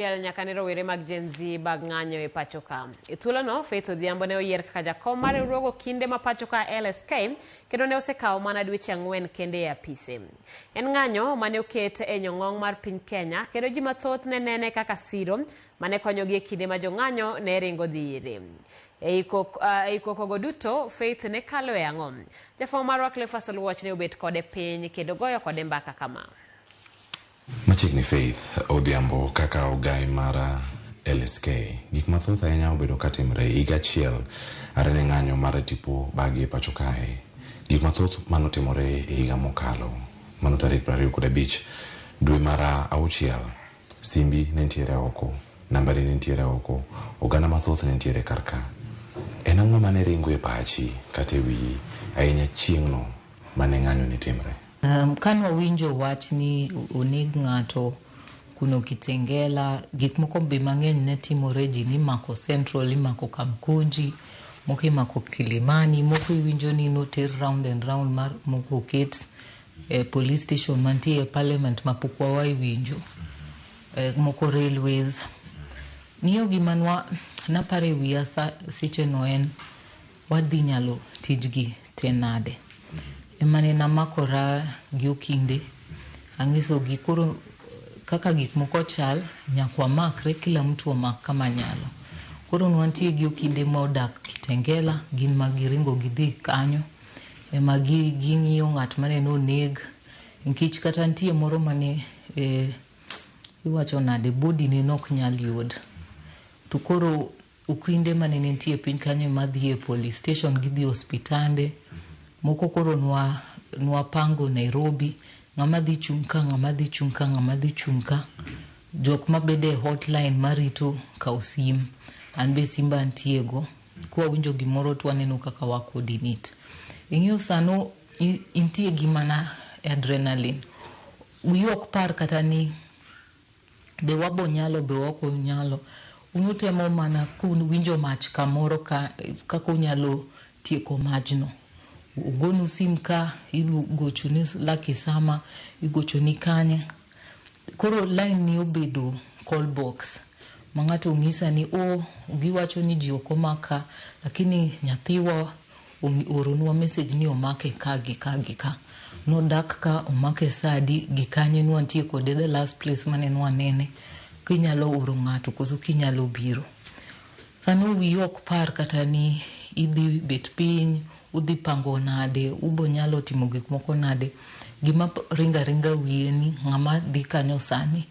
Nyakanero were mag Gen Z bag ng'anyo e pachoka. Ithulo no Faith Odhiambo ne oyier kaka jakom mar riwruogo kinde ma pachoka LSK kendo ne osekawo mana dweche 4 kende e apise. En ng'anyo mane oket e nyong'ong mar piny Kenya kendo ji mathoth ne nene kaka siro mane konyogi e kinde ma jong'anyo ne ringo dhi ire. E ikokogo duto Faith ne kalo e ang'o. Jafwambo marwa Cleophas Oluoch ne obet kode piny kendo goyo kode mbaka kama. Machiegni Faith Odhiambo kaka ogai mara LSK gik mathoth ahinya obedo katimre higa achiel are ne ng'anyo mar tipo bagi e pacho kae. Gik mathoth manotimore e higa mokalo mano tarik 25 dwe mar auchiel. Simbi ne nitiere oko, nambari ne nitiere oko, oganda mathoth ne nitiere karka. En ang'o mane ringo e pachi kata e wiyi ahinya chieng'no mane ng'anyo ne timre? Kan wawinjo wach ni oneg ng'ato kuno Kitengela, gik moko be mang'eny ne timore, ji ni mako Central, imako Kamkunji, moko imako Kilimani, moko iwinjo ni noter round and round mar moko ket police station mantie parliament mapokwa wa iwinjo, moko railways. Niyo gimanwa napare wiya seche no en wadhi nyalo tijgi tenade. Emane namakora gi okinde ang'iso gi koro kaka gik moko chal nyakwa makre kila mtu omak kama nyalo. Koro nwantie gi okinde modak Kitengela gin magiringo gidhi kanyo ema ging'iyo ng'at mane no neg nkech kata ntie moro mane iwacho nade body ne nok nyal yud. To koro okinde mane nitie piny kanyo madhi e police station gidhi hospitande. Moko koro nwa pango Nairobi, ng'ama dhi chung' ka, ng'ama dhi chung' ka, ng'ama dhi chung' ka. Jok mabede hotline marito kaw sim, an be simba ntiego. Kwa winjo gimoro twaneno kaka wa coordinate. Ing'iyo sano intie gimana adrenaline. Uyok par kata ni be wabo nyalo be wako nyalo. Unutemo mana kun winjo mach kamoro kako nyalo tieko majno. Ugonu sim ka, igochuni Lucky Sama, igochuni kanye. Koro line ni obedo call box. Mangato ng'isa ni giwacho ni ji okomaka, lakini nyathiwa oronwa message ni omake ka gi ka gi ka. No dak ka omake sadi gi kanye nwantie kode the last place mane nwanene. Kinyalo oro ng'ato koso kinyalo biro. Sano wiyok par kata ni idhi bet piny, udhi pango nade, ubo nyalo timo gik moko nade. Gima ringa wiye ni ng'ama dhi kanyo sani,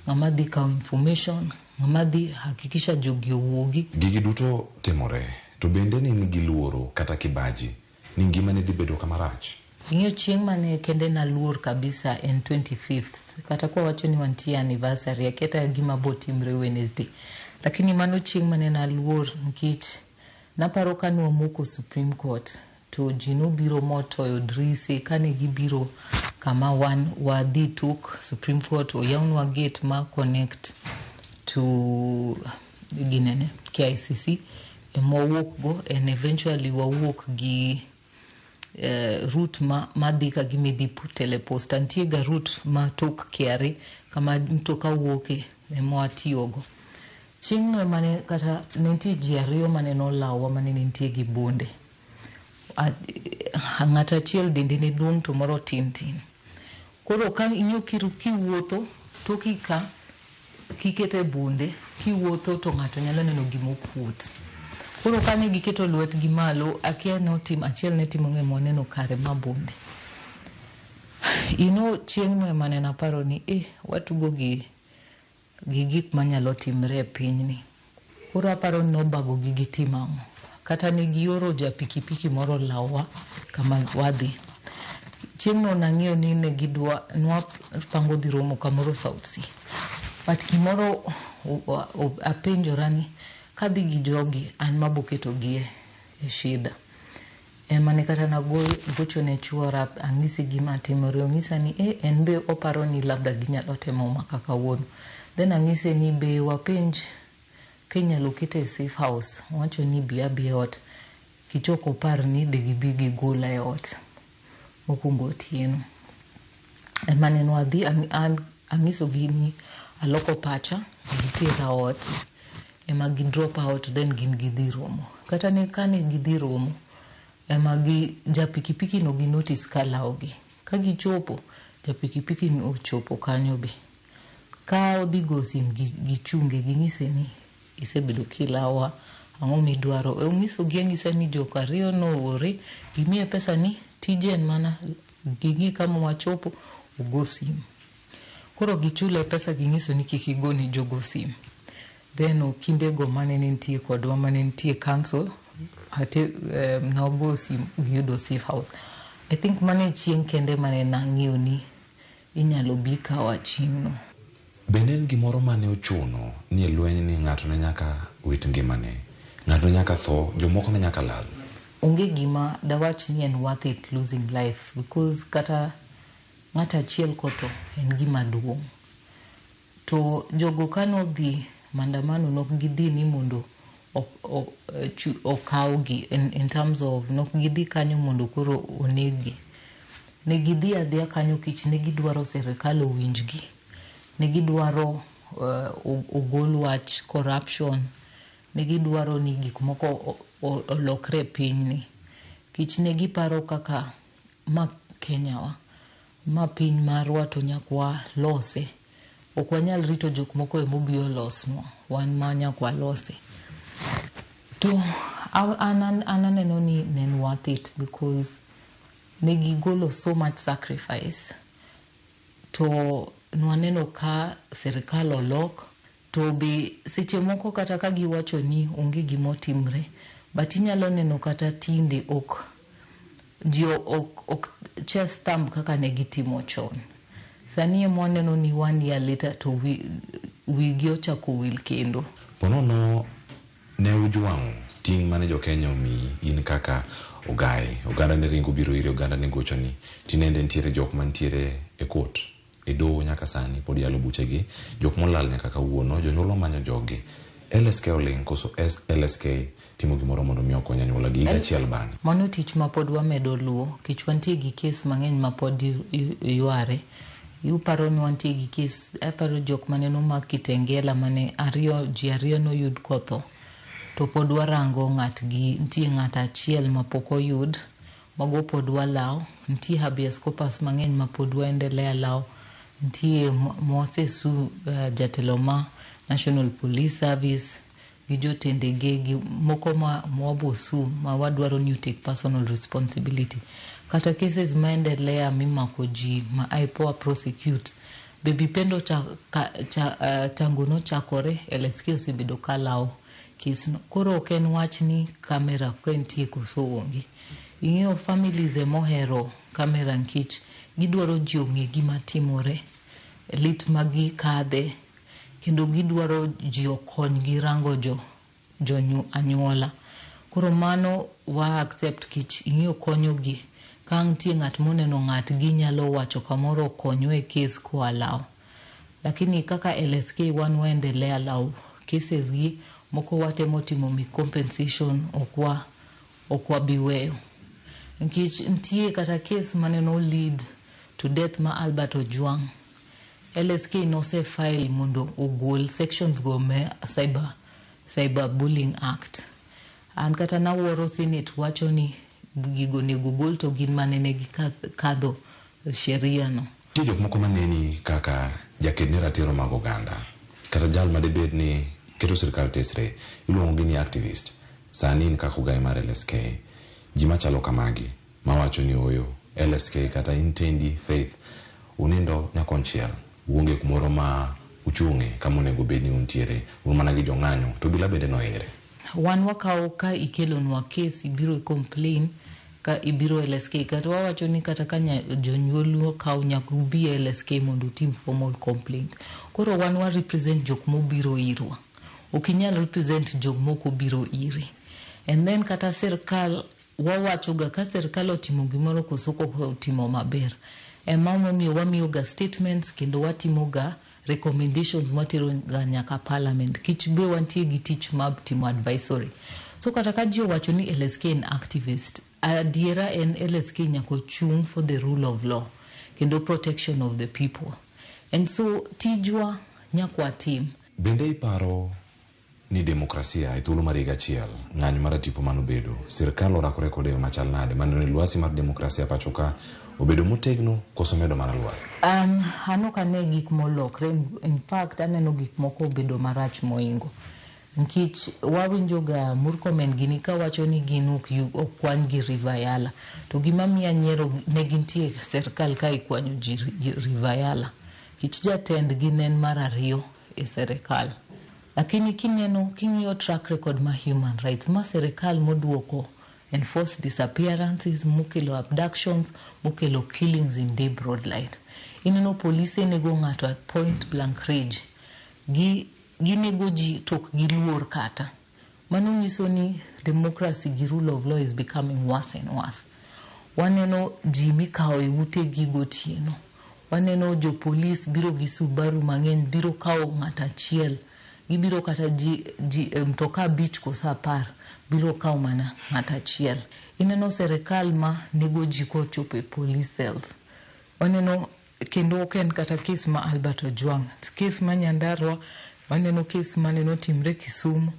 ng'ama dhi kawo information, ng'ama dhi hakikisha jogi owuogi. Gigi duto timore, to bende ni nigi luoro kata kibaji, ni ngima ne dhi bedo kamarach. Ing'eyo chieng' mane kende na luor kabisa en 25th, kata kwa wacho ni wantie anniversary, aketa gima bo timre Wednesday. Lakini mano chieng' mane na luor nkech naparo kanu omoko Supreme Court to jino biro motoyo drise kane gibiro kama wadhi tuk Supreme Court oyawnwa gate ma connect to ginene KICC emowuok go and eventually wawuok gi route madhi ka gimidhi teleposta ntie ga route ma tok kiare kama mtoka wuoke emwatiyogo. Chieng' no mane kata nenti ji ariyo mane no lawa mane nitie gi bonde. Ng'ata chiel dende ne duong' to moro tin. Koro ka inyo kiwuotho toki ka kikete bunde kiwuotho to ng'ato nyalo neno gimokuot. Koro ka ne giketo lwetgi malo akia no tim achiel ne timo ng'emo neno kare mabunde. Chieng' no mane naparo ni watugo gi gik manyalo timre e pinyni. Koro aparo ni nobago gigi timang'o. Kata ni gioro ja pikipiki moro lawa kama wadhi. Chieng' no nang'iyo ni ne gidwa nwa pango dhi romo kamoro South Sea. But kimoro apenjora ni kadhi gi jogi an maboketo gi e shida. Mane kata gocho ne chuora ang'isi gima timore, ong'isa ni en be oparo ni labda ginyalo temo maka kawuono. Then ang'ise ni be wapenj kenyalo kete safe house. Wacho ni biya ot. Kichoko par ni de gibi gigola e ot. Mokungo otieno. Mane nwadhi ang'iso gi ni aloko pacha gitera ot ema gi drop out then gin gidhi romo kata ne kane gidhi romo ema gi japikipiki no gi notice kalawgi ka gichopo japikipiki no chopo kanyo be ka odhi go sim gichunge ginyise ni isebedo kilawa ang'o midwaro onyiso gi ng'ise ni jok ariyo no ore gimiye pesa ni tijen mana gigi kama wachopo ugo sim koro gichule pesa ginyiso ni kik igoni jogo sim then kinde go mane nitie kodwa mane nitie cancel ate nogo sim giyudo safe house. I think mane chieng kende mane nang'iyo ni inyalo bi kawa chieng' no. Bende en gimoro mane ochuno ni lweny ni ng'ato ne nyaka wit ngimane, ng'ato ne nyaka tho, jomoko ne nyaka lal? Onge gima dawach ni en worth it losing life because kata ng'ata achiel kotho en gima duong'. To jogo kano dhi mandamano nok gidhi ni mondo okawgi in terms of nok gidhi kanyo mondo koro onegi. Ne gidhi adhiya kanyo kich ne gidwaro serikal owinjgi. Ne gidwaro ogol wach corruption. Ne gidwaro ni gik moko olokre pinyni. Kich ne giparo kaka ma Kenya wa. Ma piny marwa to nyakwa lose. Ok wanyal rito jok moko emobio losnwa. Wan ma nyakwa lose. To ananeno ni nen worth it because ne gigolo so much sacrifice. To nwaneno ka serikal olok to be seche moko kata ka giwacho ni onge gimotimre but inyalo neno kata tinde ok chest thumb kaka ne gitimo chon. Sani mwaneno ni 1 year later to wigi ochako wil kendo. Ponono ne ujuang ting mane jo Kenya omi in kaka oganda ne ringo biro ire oganda ne gocho ni tinende ntiere jok mantiere e court e do nyaka sani pod yalo buchegi jok molal nyaka kawuono jonyuolo manyo jogi LSK oling koso LSK timo gimoro mondo mi okonya nyuola gi achiel bang'e. Mano tich ma pod wamedo luwo kich wantie gi kes mang'eny ma pod yware. Paro ni wantie gi kes aparo jok mane nomak Kitengela mane ji ariyo no yud kotho to pod warango ng'atgi nitie ng'at achiel ma pok oyud mago pod walaw nitie habeas corpus mang'eny ma pod waendelea law nitie Moses jatelo ma National Police Service gi jotende gi moko ma mwabosu ma wadwaro ni take personal responsibility kata cases maendelea mimako ji ma IPOA prosecute baby pendo tangu no chakore LSK osebedo kalaw kisno koro ken wach ni kamera kwentie koso onge ing'eyo families mohero kamera nkich gidwaro ji ong'e gima timore lit magi kadhe kendo gidwaro ji okony gi rango anyuola koro mano wa accept kich ing'eyo konyo gi kang tie ng'at moneno ng'at gi nyalo wacho kamoro konyo e case ko alaw lakini kaka LSK wan waendelea law cases gi moko watemo timo mi compensation okwa biweyo nkich ntie kata case maneno lead to death ma Albert Ojwang LSK no se file mondo ogol sections go me cyber bullying act an kata na woro Senate wacho ni gigo ne gugol to gin manene gikadho sheria no. Ti jok moko maneni kaka jakedne ratiro mag oganda kata jal madebed ni keto sirkal tesre iluongo gi ni activist sani in kaka ogai mar LSK ji machalo kamagi mawacho ni oyo LSK kata intendi Faith unindo nyakonchiel uonge kumoro ma uchung'e kama onego bed ni untiere un mana gi jong'anyo to bila bende nohinyre. Wan wakawo ka ikelonwa case ibiro complain ka ibiro LSK kata wawacho ni kata ka jonyuol kawo nyaka ubi LSK mondo utim formal complaint koro wan wa represent jok mobiro irwa okinyal represent jok moko biro iri and then kata serikal wawacho ga ka serikal otimo gimoro koso otimo maber momiyo wamiyo ga statements kendo watimo ga recommendations matero ga nyaka parliament kich be wantie gi tich mab timo advisory so kata ka ji wacho ni LSK en activist adiera en LSK nyako chung for the rule of law kendo protection of the people and so tijwa nyakwa tim. Bende iparo ni demokrasia thuolo mar higa achiel ng'anyo mar tipo manobedo sirkal orakore kod yo machal nade mano ni lwasi mar demokrasia pacho ka obedo motegno koso medo mana lwasi? Ano kane gik molokre, in fact aneno gik moko obedo marach moingo. Nkech wawinjoga Murkomen gini ka wacho ni gin ok kwan gi River Yala. To gima miya nyiero ne gintie sirkal ka ikwanyo ji River Yala. Kich jatend gi nen mar ariyo e sirkal. Lakini king'iyo track record ma human rights, ma sirkal moduoko enforce disappearances, mukelo abductions, mukelo killings in day broad light. Ineno polise nego ng'ato at point blank range. Ginego ji tok gi luor kata. Mano nyiso ni democracy gi rule of law is becoming worse and worse. Waneno ji mikao e ute gi gotieno. Waneno jo police biro gi Subaru mang'eny biro kao ng'ata achiel. Gibiro kata mtoka beach kosa par biro kao mana ng'ata achiel. Ineno serikal ma nego ji kochopo e police cells. Waneno kendo oken kata kes ma Albert Ojwang. Kes ma Nyandarua, waneno kes maneno timre Kisumu.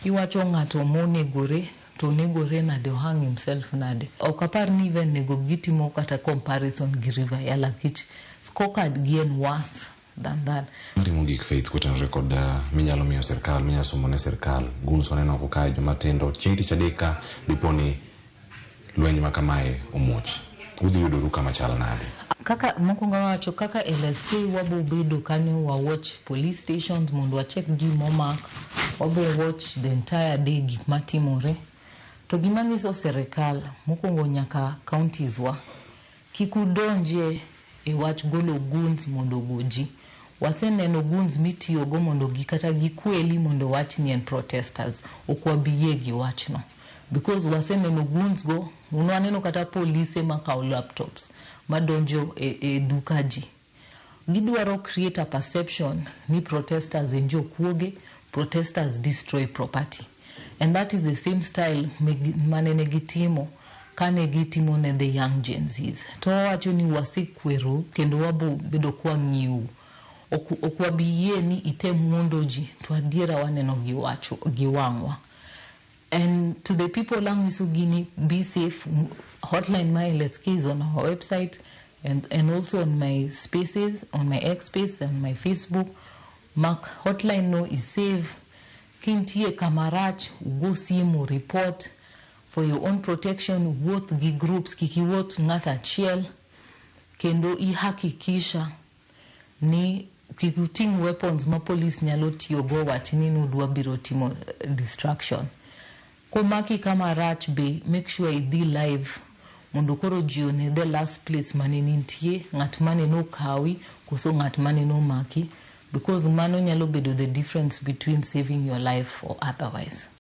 Iwacho ng'ato monegore to negore nade, hang himself nade. Okapar ni even nego gitimo kata comparison gi River Yala kich scorecard gien worse than that. Marimo gik Faith kutenre kod minyalo miyo sirkal, minyalo somone sirkal, gunso neno kukae joma tindo, chieng' tich adek ka diponi lweny ma kamae omuoch. Udhi yudoru kama chal nade? Kaka mokwongo wacho kaka LSK wabo bedo kanyo wa watch police stations mondo wa check ji momak, wabo watch the entire day gik matimore. To gima nyiso sirkal mokwongo nyaka counties wa kikudonje e wach golo guns mondo goji. Waseneno guns mitiyogo mondo gikata gikweli mondo wach ni en protesters. Okwabiye gi wachno. Because waseneno guns go, unwaneno kata police makao laptops madonjo e dukaji. Gidwaro create a perception ni protesters enjo kuoge, protesters destroy property. And that is the same style manene gitimo kane gitimo ne the young Gen Zs. To wacho ni wasikwero kendo wabo bedo kwa ngiu. Okwabiye ni item mundo ji, to adiera waneno giwangwa. And to the people lang Isugini, be safe. Hotline my LSK is on our website and also on my spaces, on my X space and my Facebook. Mark hotline no is save. Kintie kamarach, go simu report for your own protection. Woth gi groups kikiwot ngata chiel. Kendo ihakikisha ni kikuting weapons ma police nyalo tiyogo wachini nudwa biro timo distraction. Komaki kama rach be, make sure idhi live mondo koro jione the last place mane nintie, ngat mane no kawi koso ngat mane no maki, because mano nyalo bedo the difference between saving your life or otherwise.